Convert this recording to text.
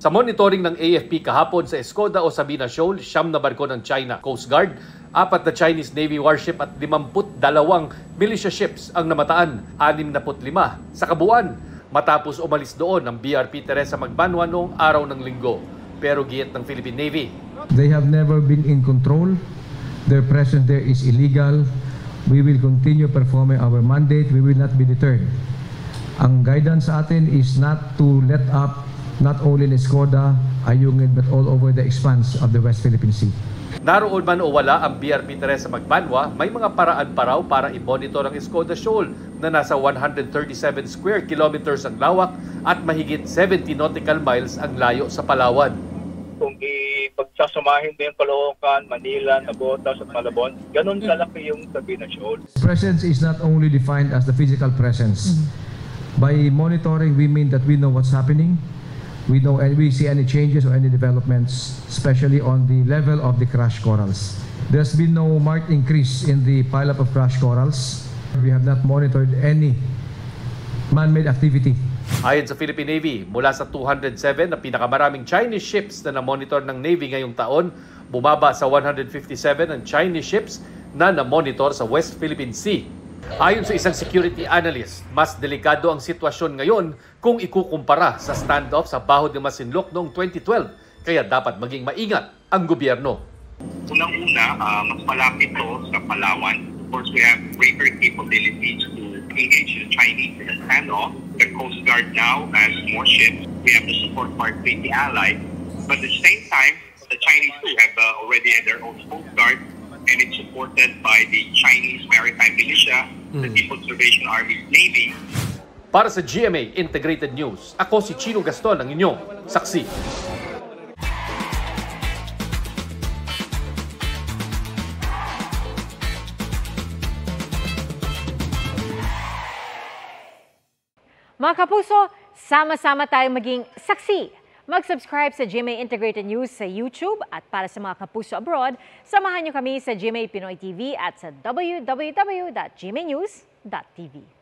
Sa monitoring ng AFP kahapon sa Escoda o Sabina Shoal, 9 na barko ng China Coast Guard, 4 na Chinese Navy warship at 52 militia ships ang namataan, 65 sa kabuuan. Matapos umalis doon ang BRP Teresa Magbanwa noong araw ng Linggo. Pero giyet ng Philippine Navy, they have never been in control. Their presence there is illegal. We will continue performing our mandate. We will not be deterred. Ang guidance sa atin is not to let up not only in Escoda, Ayungin, but all over the expanse of the West Philippine Sea. naroon man o wala ang BRP Teresa Magbanwa, may mga paraan pa raw para i-monitor ang Escoda Shoal na nasa 137 square kilometers ang lawak at mahigit 70 nautical miles ang layo sa Palawan. Kung ipagsasamahin mo yung Caloocan, Manila, Navotas at Malabon, ganun kalaki yung Sabina Shoal. Presence is not only defined as the physical presence. By monitoring, we mean that we know what's happening. We know and we see any changes or any developments, especially on the level of the crash corals. There's been no marked increase in the pileup of crash corals. We have not monitored any man-made activity. Ayon sa Philippine Navy, mula sa 207 na pinakamaraming Chinese ships na na-monitor ng Navy ngayong taon, bumaba sa 157 ang Chinese ships na na-monitor sa West Philippine Sea. Ayon sa isang security analyst, mas delikado ang sitwasyon ngayon kung ikukumpara sa standoff sa Baho de Masinloc noong 2012, kaya dapat maging maingat ang gobyerno. Unang-una, mas malapit to sa Palawan. Of course, we have greater capabilities to engage the Chinese in the standoff. The Coast Guard now has more ships. We have the support for our treaty ally. But at the same time, the Chinese too have already their own Coast Guard, and it's supported by the Chinese Maritime Militia, the People's Salvation Army, Navy. Para sa GMA Integrated News, ako si Chino Gaston, ang inyong saksi. Mga kapuso, sama-sama tayong maging saksi. Mag-subscribe sa GMA Integrated News sa YouTube at para sa mga kapuso abroad, samahan niyo kami sa GMA Pinoy TV at sa www.gmanews.tv.